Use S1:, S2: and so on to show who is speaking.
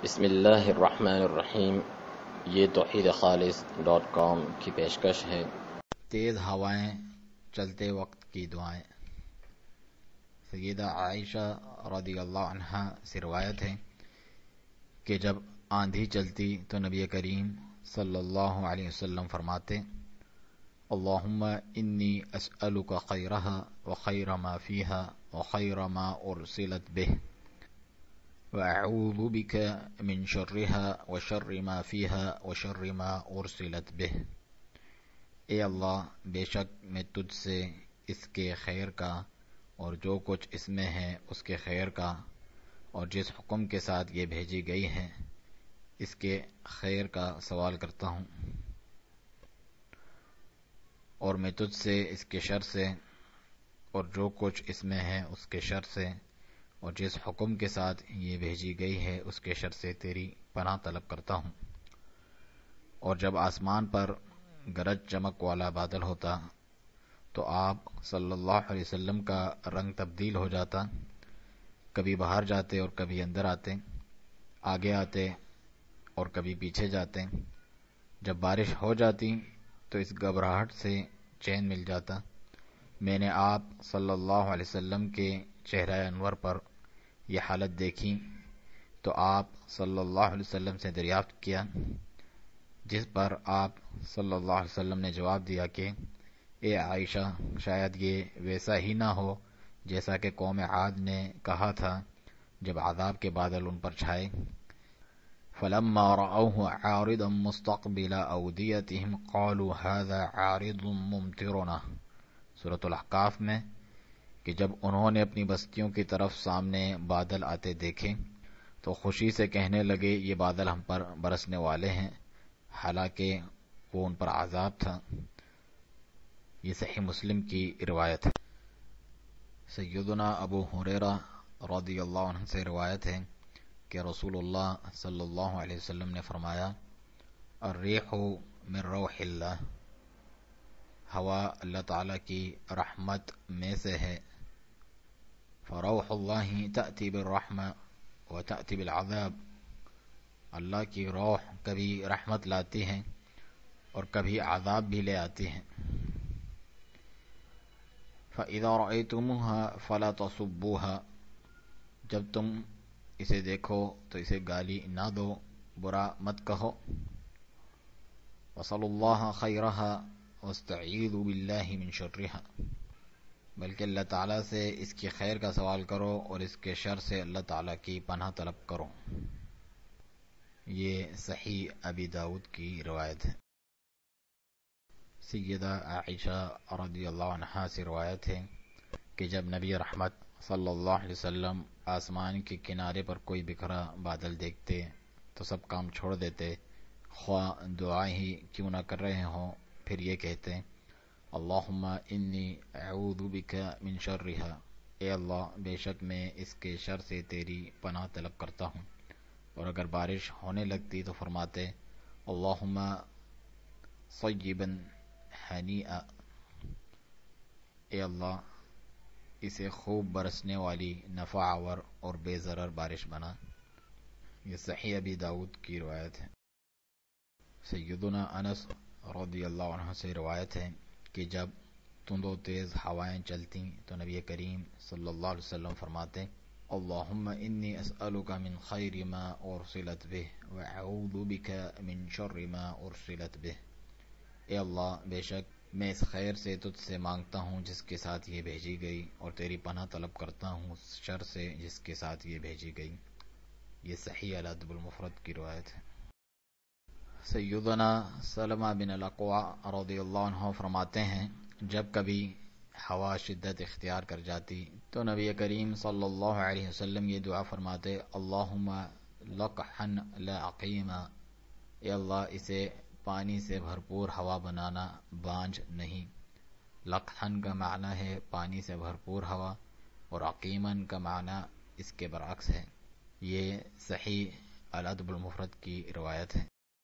S1: بسم اللہ الرحمن الرحیم۔ یہ توحیدخالص.com کی پیشکش ہے۔
S2: تیز ہوائیں چلتے وقت کی دعائیں۔ سیدہ عائشہ رضی اللہ عنہا سے روایت ہے کہ جب آندھی چلتی تو نبی کریم صلی اللہ علیہ وسلم فرماتے: اللہم انی اسألک خیرہا وخیر ما فیہا وخیر ما ارسلت بہ وَأَعُوذُ بِكَ مِن شَرِّهَا وَشَرِّ مَا فِيهَا وَشَرِّ مَا أُرْسِلَتْ بِهِ۔ اے اللہ، بے شک میں تجھ سے اس کے خیر کا اور جو کچھ اس میں ہے اس کے خیر کا اور جس حکم کے ساتھ یہ بھیجی گئی ہے اس کے خیر کا سوال کرتا ہوں، اور میں تجھ سے اس کے شر سے اور جو کچھ اس میں ہے اس کے شر سے اور جس حکم کے ساتھ یہ بھیجی گئی ہے اس کے شر سے تیری پناہ طلب کرتا ہوں۔ اور جب آسمان پر گرج چمک والا بادل ہوتا تو آپ صلی اللہ علیہ وسلم کا رنگ تبدیل ہو جاتا، کبھی باہر جاتے اور کبھی اندر آتے، آگے آتے اور کبھی پیچھے جاتے۔ جب بارش ہو جاتی تو اس گھبراہٹ سے چین مل جاتا۔ میں نے آپ صلی اللہ علیہ وسلم کے چہرہ انور پر یہ حالت دیکھی تو آپ صلی اللہ علیہ وسلم سے دریافت کیا، جس پر آپ صلی اللہ علیہ وسلم نے جواب دیا کہ اے عائشہ، شاید یہ ویسا ہی نہ ہو جیسا کہ قوم عاد نے کہا تھا جب عذاب کے بادل ان پر چھائے۔ فَلَمَّا رَأَوْهُ عَارِضًا مُسْتَقْبِلَ أَوْدِيَتِهِمْ قَالُوا هَذَا عَارِضٌ مُمْطِرُنَا، سورۃ الاحقاف میں، کہ جب انہوں نے اپنی بستیوں کی طرف سامنے بادل آتے دیکھے تو خوشی سے کہنے لگے یہ بادل ہم پر برسنے والے ہیں، حالانکہ وہ ان پر عذاب تھا۔ یہ صحیح مسلم کی روایت ہے۔ سیدنا ابو ہریرہ رضی اللہ عنہ سے روایت ہے کہ رسول اللہ صلی اللہ علیہ وسلم نے فرمایا: الریح من روح اللہ، ہوا اللہ تعالیٰ کی رحمت میں سے ہے۔ فروح اللہ تأتی بالرحمہ وتأتی بالعذاب، اللہ کی روح کبھی رحمت لاتی ہے اور کبھی عذاب بھی لے آتی ہے۔ فإذا رأيتموها فلا تصبوها، جب تم اسے دیکھو تو اسے گالی نہ دو، برا مت کہو۔ وصلوا اللہ خیرہا واستعیذوا باللہ من شرہا، بلکہ اللہ تعالیٰ سے اس کی خیر کا سوال کرو اور اس کے شر سے اللہ تعالیٰ کی پناہ طلب کرو۔ یہ صحیح ابی داؤد کی روایت ہے۔ سیدہ عائشہ رضی اللہ عنہا سے روایت ہے کہ جب نبی رحمت صلی اللہ علیہ وسلم آسمان کے کنارے پر کوئی بکھرا بادل دیکھتے تو سب کام چھوڑ دیتے، خواہ دعا ہی کیوں نہ کر رہے ہوں، پھر یہ کہتے: اللہم انی اعوذ بک من شرہا، اے اللہ، بے شک میں اس کے شر سے تیری پناہ طلب کرتا ہوں۔ اور اگر بارش ہونے لگتی تو فرماتے: اللہم صیبا ہنیئا، اے اللہ اسے خوب برسنے والی، نفع آور اور بے ضرر بارش بنا۔ یہ صحیح ابی داؤد کی روایت ہے۔ سیدنا انس رضی اللہ عنہ سے روایت ہے کہ جب تند و تیز ہوائیں چلتیں تو نبی کریم صلی اللہ علیہ وسلم فرماتے: اللہم انی اسألک من خیر ما ارسلت بہ واعوذ بک من شر ما ارسلت بہ، اے اللہ، بے شک میں اس خیر سے تجھ سے مانگتا ہوں جس کے ساتھ یہ بھیجی گئی، اور تیری پناہ طلب کرتا ہوں اس شر سے جس کے ساتھ یہ بھیجی گئی۔ یہ صحیح الادب المفرد کی روایت ہے۔ سیدنا سلمہ بن الاقوع رضی اللہ عنہ فرماتے ہیں جب کبھی ہوا شدت اختیار کر جاتی تو نبی کریم صلی اللہ علیہ وسلم یہ دعا فرماتے: اللہم لقحا لا عقیما، اے اللہ اسے پانی سے بھرپور ہوا بنانا، بانجھ نہیں۔ لقحن کا معنی ہے پانی سے بھرپور ہوا، اور عقیمن کا معنی اس کے برعکس ہے۔ یہ صحیح الادب المفرد کی روایت ہے۔